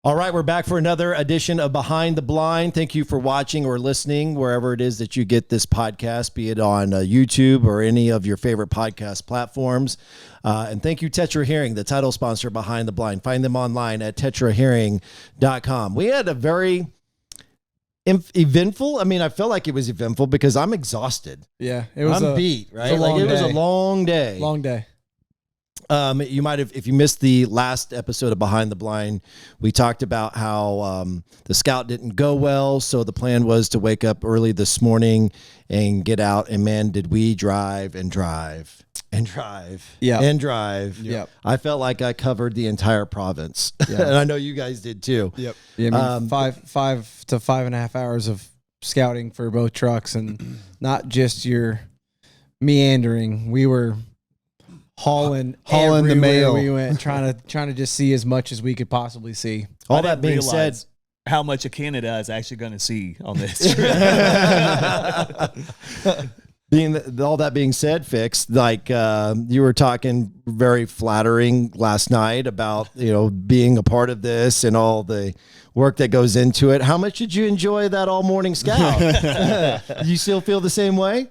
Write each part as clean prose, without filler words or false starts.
All right, we're back for another edition of Behind the Blind. Thank you for watching or listening wherever it is that you get this podcast, be it on YouTube or any of your favorite podcast platforms. And thank you, Tetra Hearing, the title sponsor Behind the Blind. Find them online at tetrahearing.com. We had a very eventful. I mean, I felt like it was eventful because I'm exhausted. Yeah, it was beat, right? It was a long day. Long day. You might have, if you missed the last episode of Behind the Blind, we talked about how the scout didn't go well. So the plan was to wake up early this morning and get out. And man, did we drive and drive and drive and drive. Yep. I felt like I covered the entire province. Yeah. And I know you guys did too. Yep. Yeah, I mean, 5 to 5.5 hours of scouting for both trucks, and not just your meandering. We were hauling the mail. We went trying to just see as much as we could possibly see. All that being said, how much of Canada is actually going to see on this trip. All that being said, Fix, like you were talking very flattering last night about, being a part of this and all the work that goes into it. How much did you enjoy that all morning scout? Do you still feel the same way?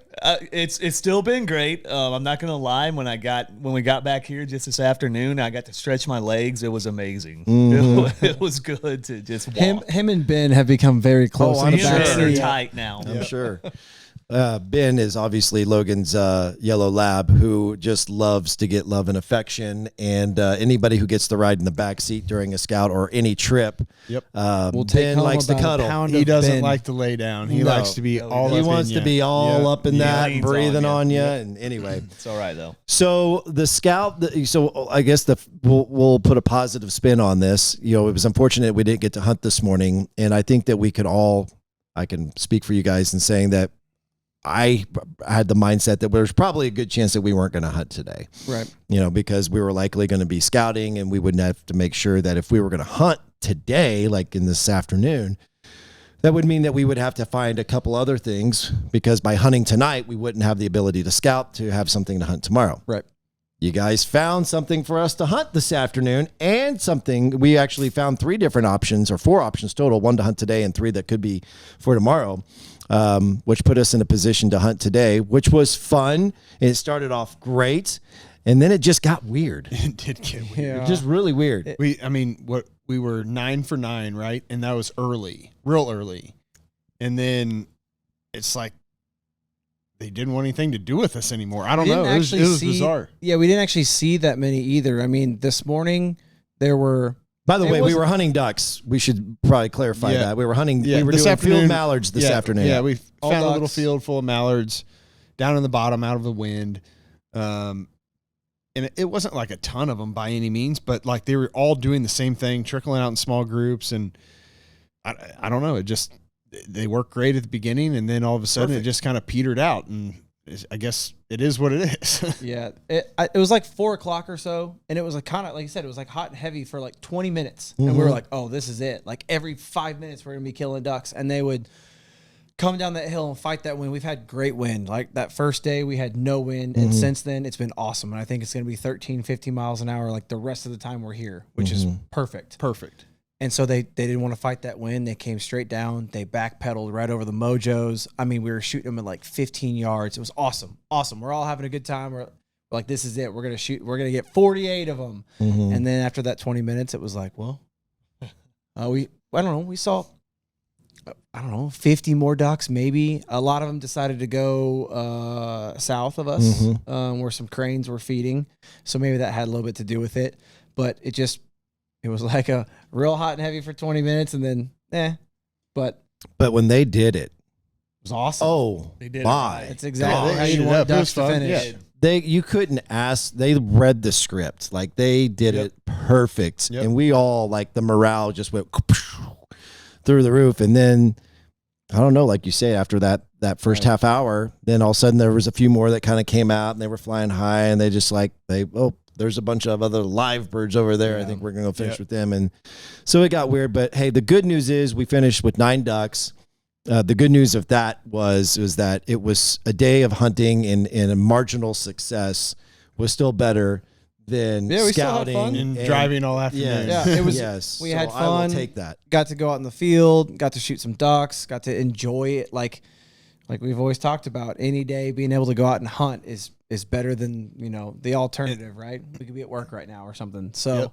It's still been great. I'm not gonna lie. When we got back here just this afternoon, I got to stretch my legs. It was amazing. Mm-hmm. It was good to just walk. Him and Ben have become very close. I'm sure they're tight now. I'm sure. Ben is obviously Logan's yellow lab, who just loves to get love and affection, and anybody who gets the ride in the back seat during a scout or any trip, Ben likes to cuddle. He doesn't like to lay down. He likes to be all up in you. He wants to be all up in that, and breathing on you. And anyway, it's all right though. So the scout, so I guess we'll put a positive spin on this. It was unfortunate we didn't get to hunt this morning, and I think that I can speak for you guys in saying that I had the mindset that there was probably a good chance that we weren't going to hunt today. Right. Because we were likely going to be scouting, and we would have to make sure that if we were going to hunt today, like in this afternoon, that would mean that we would have to find a couple other things, because by hunting tonight, we wouldn't have the ability to scout to have something to hunt tomorrow. Right. You guys found something for us to hunt this afternoon, and we actually found 3 different options, or 4 options total, 1 to hunt today and 3 that could be for tomorrow. Which put us in a position to hunt today, which was fun. It started off great, and then it just got weird. It did get weird. Yeah. Just really weird. We were 9 for 9, right? And that was real early. And then it's like they didn't want anything to do with us anymore. I don't know. It was bizarre. Yeah, we didn't actually see that many either. I mean, this morning there were. By the way, we were hunting ducks. We should probably clarify that. We were hunting. Yeah, we were doing field mallards this afternoon. Yeah, we found a little field full of mallards down in the bottom out of the wind. And it wasn't like a ton of them by any means, but like they were all doing the same thing, trickling out in small groups. And I don't know. They worked great at the beginning, and then all of a sudden it just kind of petered out. And I guess it is what it is. Yeah. It was like 4 o'clock or so. And it was like kind of, like you said, it was like hot and heavy for like 20 minutes. Mm-hmm. And we were like, oh, this is it. Like every 5 minutes we're going to be killing ducks. And they would come down that hill and fight that wind. We've had great wind. Like that first day we had no wind. And since then it's been awesome. And I think it's going to be 13, 15 miles an hour like the rest of the time we're here, which is perfect. Perfect. And so they didn't want to fight that wind. They came straight down. They backpedaled right over the mojos. I mean, we were shooting them at like 15 yards. It was awesome. Awesome. We're all having a good time. We're like, this is it. We're going to shoot. We're going to get 48 of them. Mm-hmm. And then after that 20 minutes, it was like, well, I don't know. We saw, 50 more ducks, maybe. A lot of them decided to go south of us where some cranes were feeding. So maybe that had a little bit to do with it. But it was like a real hot and heavy for 20 minutes, and then, But when they did it, was awesome. Oh, they did my. That's exactly how you want ducks to finish. Yeah. You couldn't ask. They read the script. Like, they did it perfect. Yep. And we all, like, the morale just went through the roof. And then, I don't know, like you say, after that first half hour, then all of a sudden there was a few more that kind of came out, and they were flying high, and they just there's a bunch of other live birds over there. Yeah. I think we're going to go finish with them. And so it got weird. But, hey, the good news is we finished with 9 ducks. The good news of that was that it was a day of hunting, and a marginal success was still better than Yeah, we still had scouting fun. And driving all afternoon. Yeah, it was. Yes, We so had I will fun. take that. Got to go out in the field. Got to shoot some ducks. Got to enjoy it. Like we've always talked about. Any day being able to go out and hunt is better than the alternative, right? We could be at work right now or something. So,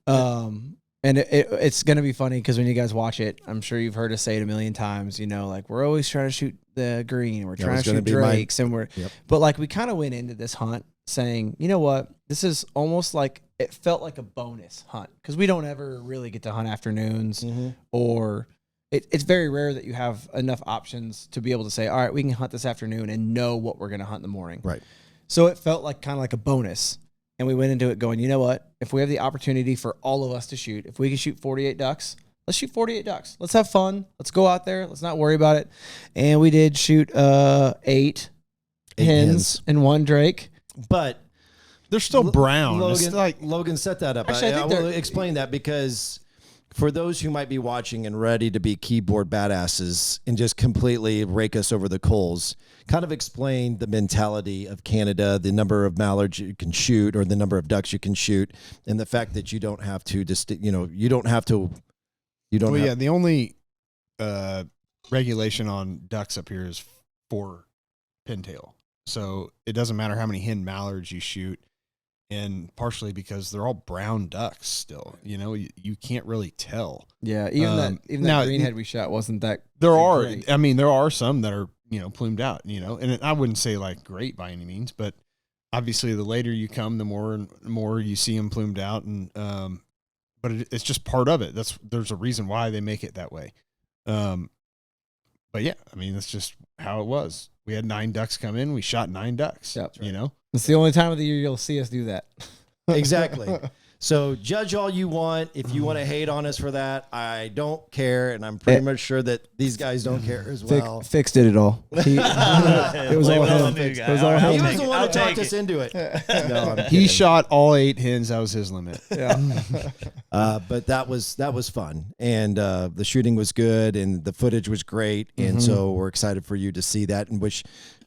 and it's gonna be funny because when you guys watch it, I'm sure you've heard us say it a million times. Like we're always trying to shoot the green. We're trying to shoot drakes, and but like we kind of went into this hunt saying, you know what, this is almost like it felt like a bonus hunt because we don't ever really get to hunt afternoons or it's very rare that you have enough options to be able to say, all right, we can hunt this afternoon and know what we're going to hunt in the morning. Right. So it felt like kind of like a bonus. And we went into it going, you know what, if we have the opportunity for all of us to shoot, if we can shoot 48 ducks, let's shoot 48 ducks. Let's have fun. Let's go out there. Let's not worry about it. And we did shoot 8 hens and 1 drake. But they're still brown. Logan set that up. Actually, I think I will explain that because for those who might be watching and ready to be keyboard badasses and just completely rake us over the coals, kind of explain the mentality of Canada, the number of mallards you can shoot or the number of ducks you can shoot, and the fact that you don't have to the only regulation on ducks up here is 4 pintail. So it doesn't matter how many hen mallards you shoot, and partially because they're all brown ducks still. You can't really tell. Yeah, even that greenhead we shot wasn't that. There great. are some that are plumed out. And I wouldn't say like great by any means, but obviously the later you come, the more and more you see them plumed out, and but it's just part of it. There's a reason why they make it that way. But yeah, that's just how it was. We had 9 ducks come in. We shot 9 ducks. Yeah, right. It's the only time of the year you'll see us do that. Exactly. So judge all you want. If you want to hate on us for that, I don't care, and I'm pretty much sure that these guys don't care as well. Fix did it all. It was all him. It was all him. He was the one that talked us into it. No, he shot all 8 hens. That was his limit. Yeah. But that was fun, and the shooting was good, and the footage was great, and so we're excited for you to see that, and which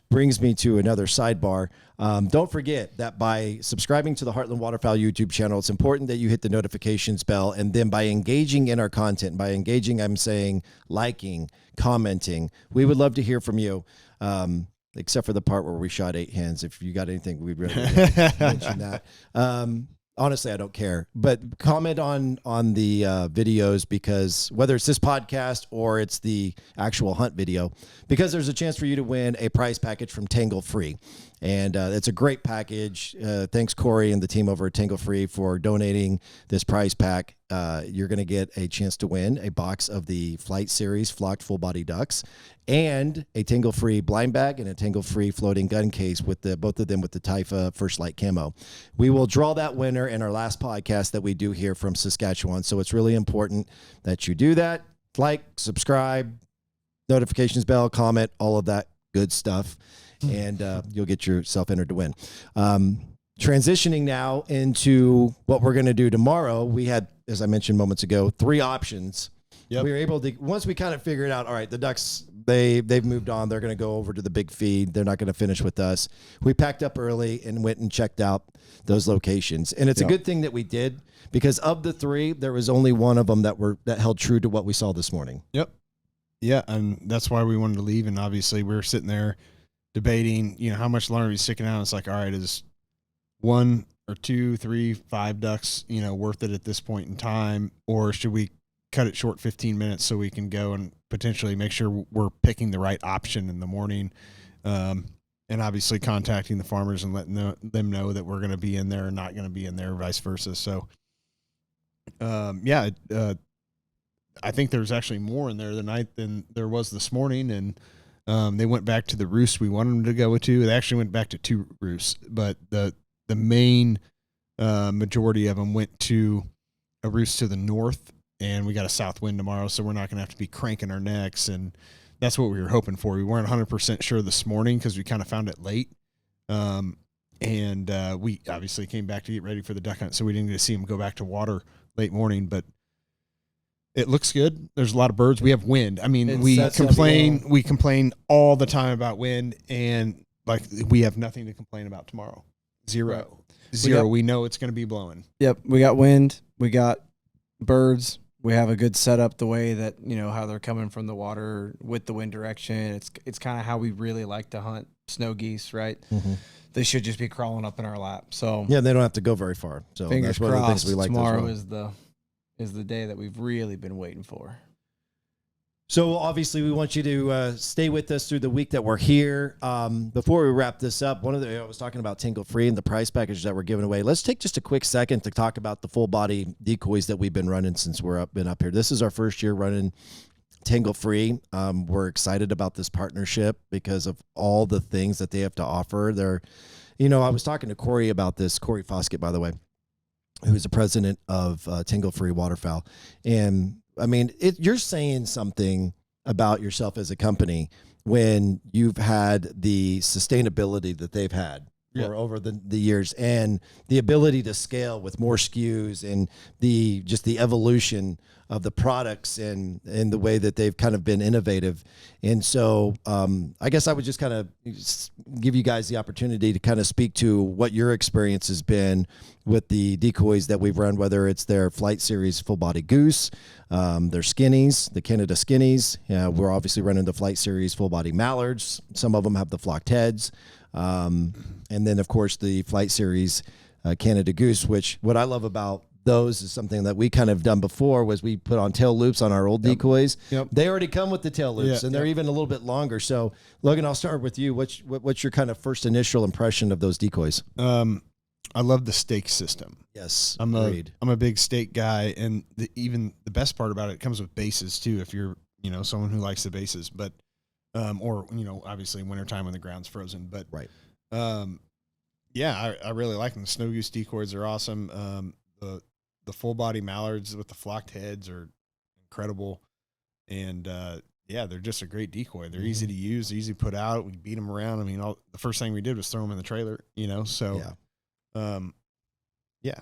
brings me to another sidebar. Don't forget that by subscribing to the Heartland Waterfowl YouTube channel, it's important that you hit the notifications bell. And then by engaging in our content, by engaging, I'm saying liking, commenting, we would love to hear from you. Except for the part where we shot 8 hens. If you got anything, we'd really mention that. Honestly, I don't care, but comment on the videos, because whether it's this podcast or it's the actual hunt video, because there's a chance for you to win a prize package from tanglefree. And it's a great package. Thanks, Corey and the team over at tanglefree for donating this prize pack. You're going to get a chance to win a box of the Flight Series flocked full body ducks and a tanglefree blind bag and a tanglefree floating gun case with both of them with the Typha First Light camo. We will draw that winner in our last podcast that we do here from Saskatchewan. So it's really important that you do that. Like, subscribe, notifications bell, comment, all of that good stuff. And you'll get yourself entered to win. Transitioning now into what we're going to do tomorrow. We had, as I mentioned moments ago, 3 options. Yep. We were able to, once we kind of figured out, all right, the ducks, they've moved on. They're going to go over to the big feed. They're not going to finish with us. We packed up early and went and checked out those locations. And it's a good thing that we did, because of the 3, there was only one of them that held true to what we saw this morning. Yep. Yeah, and that's why we wanted to leave. And obviously we were sitting there debating, how much longer are we sticking out? It's like, all right, is 1 or 2, 3, 5 ducks, worth it at this point in time? Or should we cut it short 15 minutes so we can go and potentially make sure we're picking the right option in the morning? And obviously contacting the farmers and letting them know that we're going to be in there or not going to be in there, vice versa. So, I think there's actually more in there tonight than there was this morning. And they went back to the roost we wanted them to go to. They actually went back to 2 roosts, but the main majority of them went to a roost to the north, and we got a south wind tomorrow, so we're not going to have to be cranking our necks, and that's what we were hoping for. We weren't 100% sure this morning because we kind of found it late, and we obviously came back to get ready for the duck hunt, so we didn't get to see them go back to water late morning, but it looks good. There's a lot of birds. We have wind. We complain all the time about wind, and like we have nothing to complain about tomorrow. Zero. Right. We know it's going to be blowing. Yep. We got wind. We got birds. We have a good setup the way that, how they're coming from the water with the wind direction. It's kind of how we really like to hunt snow geese, right? Mm-hmm. They should just be crawling up in our lap. So yeah, they don't have to go very far. So fingers that's one crossed. of the things we like. Tomorrow is the day that we've really been waiting for. So obviously we want you to stay with us through the week that we're here. Before we wrap this up, I was talking about tangle-free and the price package that we're giving away. Let's take just a quick second to talk about the full body decoys that we've been running since been up here. This is our first year running tangle-free. We're excited about this partnership because of all the things that they have to offer. I was talking to Corey about this, Corey Foskett, by the way, who's the president of tangle-free Waterfowl. And I mean, you're saying something about yourself as a company when you've had the sustainability that they've had for over the years and the ability to scale with more SKUs and the evolution of the products and the way that they've kind of been innovative. And so I guess I would just kind of give you guys the opportunity to kind of speak to what your experience has been with the decoys that we've run, whether it's their Flight Series full body goose, their skinnies, the Canada skinnies. We're obviously running the Flight Series full body mallards. Some of them have the flocked heads. And then of course the Flight Series Canada goose, which what I love about those is something that we kind of done before was we put on tail loops on our old decoys. Yep. They already come with the tail loops and they're even a little bit longer. So Logan, I'll start with you. What's your kind of first initial impression of those decoys? I love the stake system. Yes. I'm a big stake guy. And even the best part about it comes with bases too. If you're, someone who likes the bases, but, or, obviously wintertime when the ground's frozen, but right. I really like them. The snow goose decoys are awesome. The full body mallards with the flocked heads are incredible. And, they're just a great decoy. They're easy to use, easy to put out. We beat them around. I mean, the first thing we did was throw them in the trailer, so,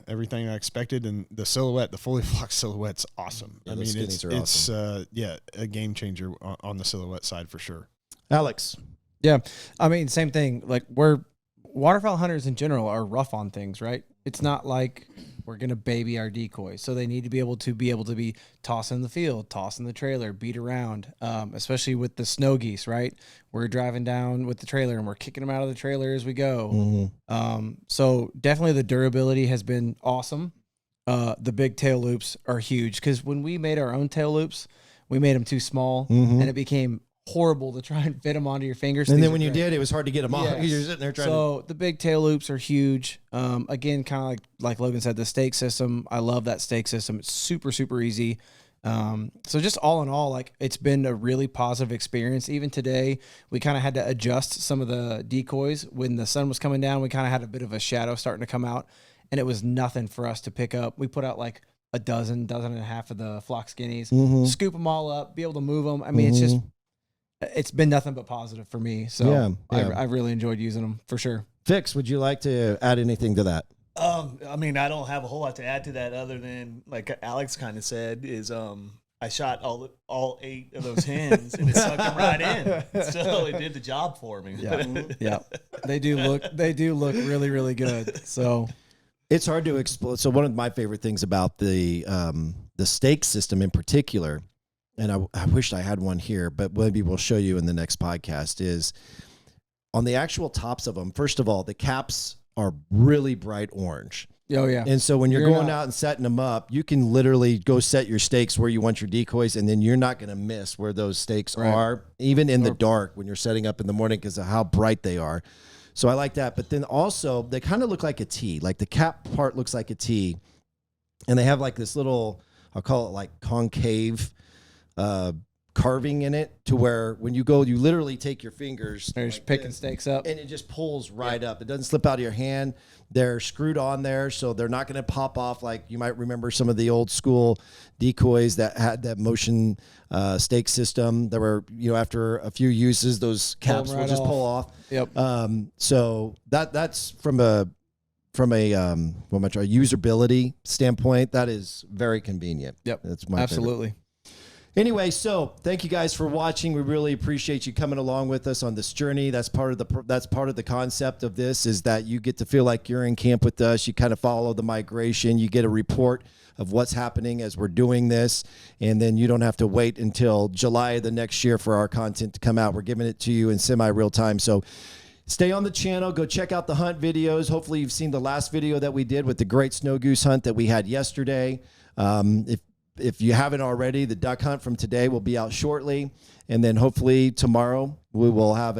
everything I expected. And the silhouette, the fully flocked silhouette's awesome. Yeah, I mean, it's awesome. a game changer on the silhouette side for sure. Alex. Yeah. I mean, same thing. Like waterfowl hunters in general are rough on things, right? It's not like we're going to baby our decoys. So they need to be able to be tossed in the field, tossed in the trailer, beat around, especially with the snow geese, right? We're driving down with the trailer and we're kicking them out of the trailer as we go. Mm-hmm. So definitely the durability has been awesome. The big tail loops are huge because when we made our own tail loops, we made them too small and it became horrible to try and fit them onto your fingers. And then when you did, it was hard to get them off. Yes. You're sitting there trying So the big tail loops are huge. Again, kind of like Logan said, the stake system. I love that stake system. It's super, super easy. So just all in all, like it's been a really positive experience. Even today, we kind of had to adjust some of the decoys when the sun was coming down. We kind of had a bit of a shadow starting to come out, and it was nothing for us to pick up. We put out like a dozen and a half of the flock skinnies, scoop them all up, be able to move them. I mean, it's been nothing but positive for me. So I really enjoyed using them for sure. Fix, would you like to add anything to that? I mean, I don't have a whole lot to add to that other than like Alex kind of said is I shot all 8 of those hens and it sucked them right in. So it did the job for me. Yeah. They do look really, really good. So it's hard to explain. So one of my favorite things about the stake system in particular, and I wish I had one here, but maybe we'll show you in the next podcast, is on the actual tops of them. First of all, the caps are really bright orange. Oh, yeah. And so when you're going out and setting them up, you can literally go set your stakes where you want your decoys, and then you're not going to miss where those stakes are, even in the dark when you're setting up in the morning because of how bright they are. So I like that. But then also, they kind of look like a T. Like the cap part looks like a T, and they have like this little, I'll call it like concave carving in it, to where when you go, you literally take your fingers, they're just picking stakes up, and it just pulls right up. It doesn't slip out of your hand. They're screwed on there, so they're not going to pop off like you might remember some of the old school decoys that had that motion stake system. There were, after a few uses, those caps will just pull off. Yep. So that's from a usability standpoint, that is very convenient. Yep. That's my absolutely. Favorite. Anyway, so thank you guys for watching. We really appreciate you coming along with us on this journey. That's part of the concept of this, is that you get to feel like you're in camp with us. You kind of follow the migration. You get a report of what's happening as we're doing this, and then you don't have to wait until July of the next year for our content to come out. We're giving it to you in semi-real time. So stay on the channel. Go check out the hunt videos. Hopefully you've seen the last video that we did with the great snow goose hunt that we had yesterday. If you haven't already, the duck hunt from today will be out shortly. And then hopefully tomorrow we will have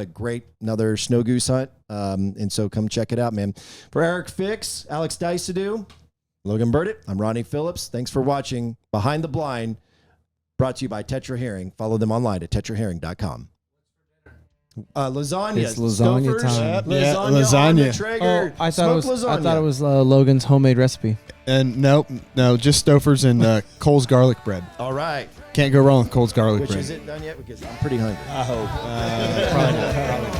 another snow goose hunt. And so come check it out, man. For Eric Fix, Alex Diecidue, Logan Burditt, I'm Ronnie Philips. Thanks for watching Behind the Blind, brought to you by Tetra Herring. Follow them online at tetraherring.com. Lasagna. It's lasagna Stouffer's, time. Lasagna. On the Traeger. I thought Smoked it was Logan's homemade recipe. And no, just Stouffer's and Cole's garlic bread. All right. Can't go wrong with Cole's garlic Which bread. isn't done yet because I'm pretty hungry. I hope. Probably not.